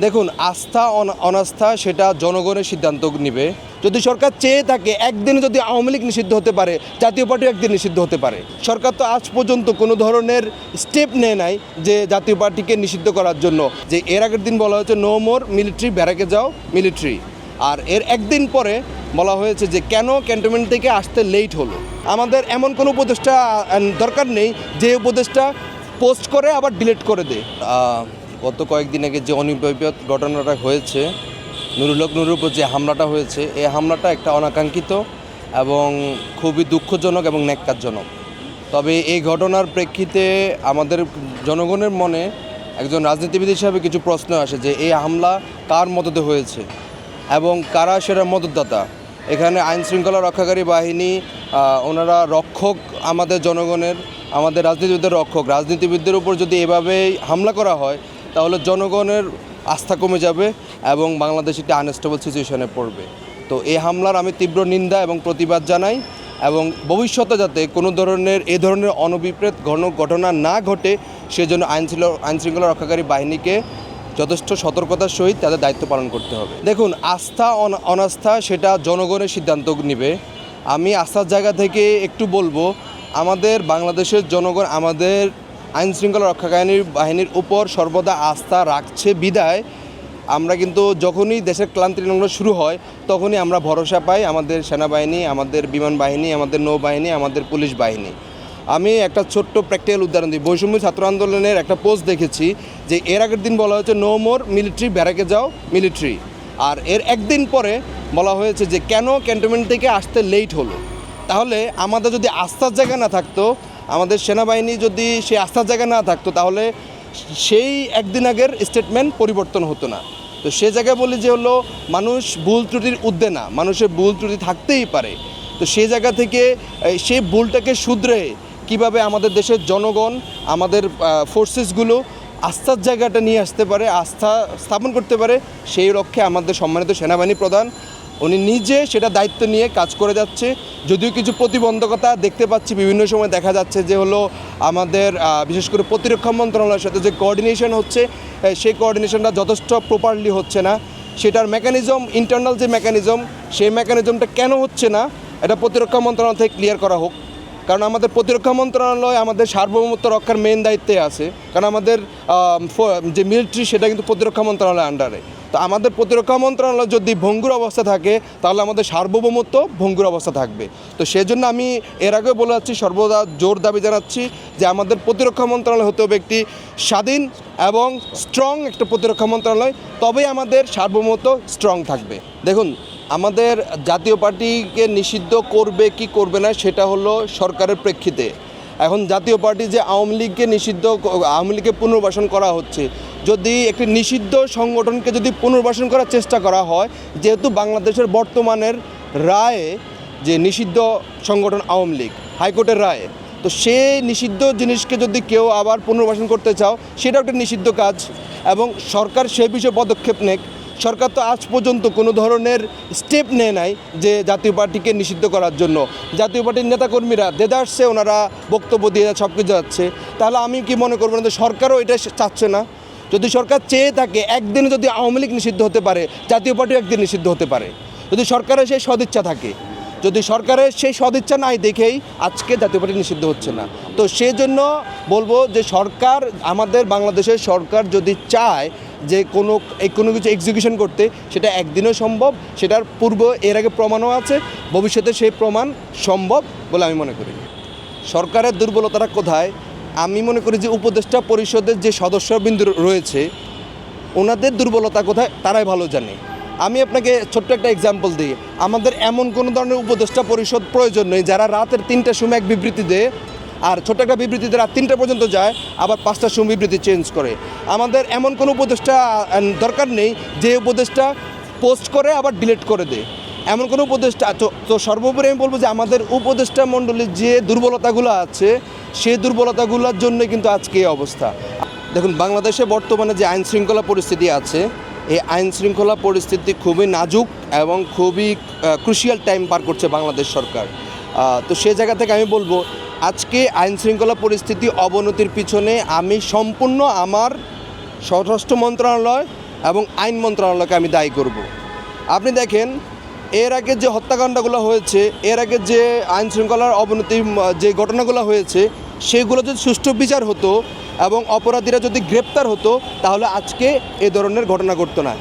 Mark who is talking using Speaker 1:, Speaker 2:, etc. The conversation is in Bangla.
Speaker 1: দেখুন, আস্থা অনাস্থা সেটা জনগণের সিদ্ধান্ত নেবে। যদি সরকার চেয়ে থাকে একদিনে যদি আওয়ামী লীগ নিষিদ্ধ হতে পারে, জাতীয় পার্টিও একদিন নিষিদ্ধ হতে পারে। সরকার তো আজ পর্যন্ত কোনো ধরনের স্টেপ নেয় নাই যে জাতীয় পার্টিকে নিষিদ্ধ করার জন্য। যে এর আগের দিন বলা হয়েছে নো মোর মিলিটারি, ব্যারাকে যাও মিলিটারি, আর এর একদিন পরে বলা হয়েছে যে কেন ক্যান্টনমেন্ট থেকে আসতে লেট হলো। আমাদের এমন কোনো উপদেষ্টা দরকার নেই যে উপদেষ্টা পোস্ট করে আবার ডিলিট করে দেয়। গত কয়েকদিন আগে যে অনিবার্য ঘটনাটা হয়েছে, নুরুল হক নুরুর উপর যে হামলাটা হয়েছে, এই হামলাটা একটা অনাকাঙ্ক্ষিত এবং খুবই দুঃখজনক এবং ন্যাক্কারজনক। তবে এই ঘটনার প্রেক্ষিতে আমাদের জনগণের মনে একজন রাজনীতিবিদ হিসাবে কিছু প্রশ্ন আসে যে এই হামলা কার মদতে হয়েছে এবং কারা সেটার মদতদাতা। এখানে আইনশৃঙ্খলা রক্ষাকারী বাহিনী, ওনারা রক্ষক আমাদের জনগণের, আমাদের রাজনীতিবিদদের রক্ষক। রাজনীতিবিদদের উপর যদি এভাবেই হামলা করা হয় তাহলে জনগণের আস্থা কমে যাবে এবং বাংলাদেশ একটি আনস্টেবল সিচুয়েশনে পড়বে। তো এই হামলার আমি তীব্র নিন্দা এবং প্রতিবাদ জানাই এবং ভবিষ্যতে যাতে কোনো ধরনের এ ধরনের অনভিপ্রেত ঘটনা না ঘটে সেজন্য আইনশৃঙ্খলা রক্ষাকারী বাহিনীকে যথেষ্ট সতর্কতার সহিত তাদের দায়িত্ব পালন করতে হবে। দেখুন, আস্থা অনাস্থা সেটা জনগণের সিদ্ধান্ত নেবে। আমি আস্থার জায়গা থেকে একটু বলবো, আমাদের বাংলাদেশের জনগণ আমাদের আইনশৃঙ্খলা রক্ষাকারী বাহিনীর উপর সর্বদা আস্থা রাখছে বিদায় আমরা কিন্তু যখনই দেশের ক্লান্তির লগ্ন শুরু হয় তখনই আমরা ভরসা পাই আমাদের সেনাবাহিনী, আমাদের বিমান বাহিনী, আমাদের নৌবাহিনী, আমাদের পুলিশ বাহিনী। আমি একটা ছোট্ট প্র্যাকটিক্যাল উদাহরণ দিই। বৈষম্য ছাত্র আন্দোলনের একটা পোস্ট দেখেছি যে এর আগের দিন বলা হয়েছে নো মোর মিলিটারি, ব্যারাকে যাও মিলিটারি, আর এর একদিন পরে বলা হয়েছে যে কেন ক্যান্টনমেন্ট থেকে আসতে লেট হলো। তাহলে আমাদের যদি আস্থার জায়গা না থাকতো, আমাদের সেনাবাহিনী যদি সেই আস্থার জায়গা না থাকতো, তাহলে সেই একদিন আগের স্টেটমেন্ট পরিবর্তন হতো না। তো সে জায়গায় বলি যে হলো মানুষ ভুল ত্রুটির ঊর্ধ্বে না, মানুষের ভুল ত্রুটি থাকতেই পারে। তো সেই জায়গা থেকে সেই ভুলটাকে শুধরে কিভাবে আমাদের দেশের জনগণ, আমাদের ফোর্সেসগুলো আস্থার জায়গাটা নিয়ে আসতে পারে, আস্থা স্থাপন করতে পারে, সেই লক্ষ্যে আমাদের সম্মানিত সেনাবাহিনী প্রধান উনি নিজে সেটা দায়িত্ব নিয়ে কাজ করে যাচ্ছে। যদিও কিছু প্রতিবন্ধকতা দেখতে পাচ্ছি, বিভিন্ন সময় দেখা যাচ্ছে যে হলো আমাদের বিশেষ করে প্রতিরক্ষা মন্ত্রণালয়ের সাথে যে কোঅর্ডিনেশন হচ্ছে, সেই কোঅর্ডিনেশনটা যথেষ্ট প্রপারলি হচ্ছে না। সেটার মেকানিজম, ইন্টারনাল যে মেকানিজম, সেই মেকানিজমটা কেন হচ্ছে না এটা প্রতিরক্ষা মন্ত্রণালয় থেকে ক্লিয়ার করা হোক। কারণ আমাদের প্রতিরক্ষা মন্ত্রণালয় আমাদের সার্বভৌমত্ব রক্ষার মেন দায়িত্বে আছে, কারণ আমাদের যে মিলিটারি সেটা কিন্তু প্রতিরক্ষা মন্ত্রণালয়ের আন্ডারে। তো আমাদের প্রতিরক্ষা মন্ত্রণালয় যদি ভঙ্গুর অবস্থা থাকে তাহলে আমাদের সার্বভৌমত্ব ভঙ্গুর অবস্থা থাকবে। তো সেজন্য আমি এর আগেও বলে যাচ্ছি, সর্বদা জোর দাবি জানাচ্ছি যে আমাদের প্রতিরক্ষা মন্ত্রণালয় হতে হবে একটি স্বাধীন এবং স্ট্রং একটা প্রতিরক্ষা মন্ত্রণালয়, তবেই আমাদের সার্বভৌমত্ব স্ট্রং থাকবে। দেখুন, আমাদের জাতীয় পার্টিকে নিষিদ্ধ করবে কি করবে না সেটা হলো সরকারের প্রেক্ষিতে। এখন জাতীয় পার্টি যে আওয়ামী লীগকে পুনর্বাসন করা হচ্ছে, যদি একটি নিষিদ্ধ সংগঠনকে যদি পুনর্বাসন করার চেষ্টা করা হয়, যেহেতু বাংলাদেশের বর্তমানের রায়ে যে নিষিদ্ধ সংগঠন আওয়ামী লীগ হাইকোর্টের রায়ে, তো সেই নিষিদ্ধ জিনিসকে যদি কেউ আবার পুনর্বাসন করতে চাও সেটাও একটা নিষিদ্ধ কাজ এবং সরকার সে বিষয়ে পদক্ষেপ নেক। সরকার তো আজ পর্যন্ত কোনো ধরনের স্টেপ নেয় নাই যে জাতীয় পার্টিকে নিষিদ্ধ করার জন্য। জাতীয় পার্টির নেতাকর্মীরা দেদারসে ওনারা বক্তব্য দিয়ে সব কিছু যাচ্ছে। তাহলে আমি কি মনে করবো না যে সরকারও এটা চাচ্ছে না? যদি সরকার চেয়ে থাকে একদিনে যদি আওয়ামী লীগ নিষিদ্ধ হতে পারে, জাতীয় পার্টিও একদিন নিষিদ্ধ হতে পারে, যদি সরকারের সেই সদিচ্ছা থাকে। যদি সরকারের সেই সদিচ্ছা নাই দেখেই আজকে জাতীয় পার্টি নিষিদ্ধ হচ্ছে না। তো সেই জন্য বলবো যে সরকার, আমাদের বাংলাদেশের সরকার যদি চায় যে কোনো কিছু এক্সিকিউশন করতে, সেটা একদিনও সম্ভব। সেটার এর আগে প্রমাণও আছে, ভবিষ্যতে সেই প্রমাণ সম্ভব বলে আমি মনে করি। সরকারের দুর্বলতাটা কোথায়? আমি মনে করি যে উপদেষ্টা পরিষদের যে সদস্যবৃন্দ রয়েছে ওনাদের দুর্বলতা কোথায় তারাই ভালো জানে। আমি আপনাকে ছোট্ট একটা এক্সাম্পল দিই। আমাদের এমন কোনো ধরনের উপদেষ্টা পরিষদ প্রয়োজন নেই যারা রাতের 3টার সময় এক বিবৃতি দেয়, আর ছোট্ট একটা বিবৃতিতে রাত 3টা পর্যন্ত যায়, আবার 5টার সময় বিবৃতি চেঞ্জ করে। আমাদের এমন কোনো উপদেষ্টা দরকার নেই যে উপদেষ্টা পোস্ট করে আবার ডিলিট করে দেয়, এমন কোনো উপদেষ্টা। তো সর্বোপরি আমি বলবো যে আমাদের উপদেষ্টা মণ্ডলীর যে দুর্বলতাগুলো আছে সেই দুর্বলতাগুলোর জন্য কিন্তু আজকে এই অবস্থা। দেখুন, বাংলাদেশে বর্তমানে যে আইনশৃঙ্খলা পরিস্থিতি আছে, এই আইনশৃঙ্খলা পরিস্থিতি খুবই নাজুক এবং খুবই ক্রুশিয়াল টাইম পার করছে বাংলাদেশ সরকার। তো সে জায়গা থেকে আমি বলবো আজকে আইনশৃঙ্খলা পরিস্থিতি অবনতির পিছনে আমি সম্পূর্ণ আমার স্বরাষ্ট্র মন্ত্রণালয় এবং আইন মন্ত্রণালয়কে আমি দায়ী করব। আপনি দেখেন এর আগে যে হত্যাকাণ্ডগুলো হয়েছে, এর আগে যে আইন শৃঙ্খলার অবনতি যে ঘটনাগুলো হয়েছে, সেগুলো যদি সুষ্ঠু বিচার হতো এবং অপরাধীরা যদি গ্রেপ্তার হতো, তাহলে আজকে এ ধরনের ঘটনা ঘটতো না।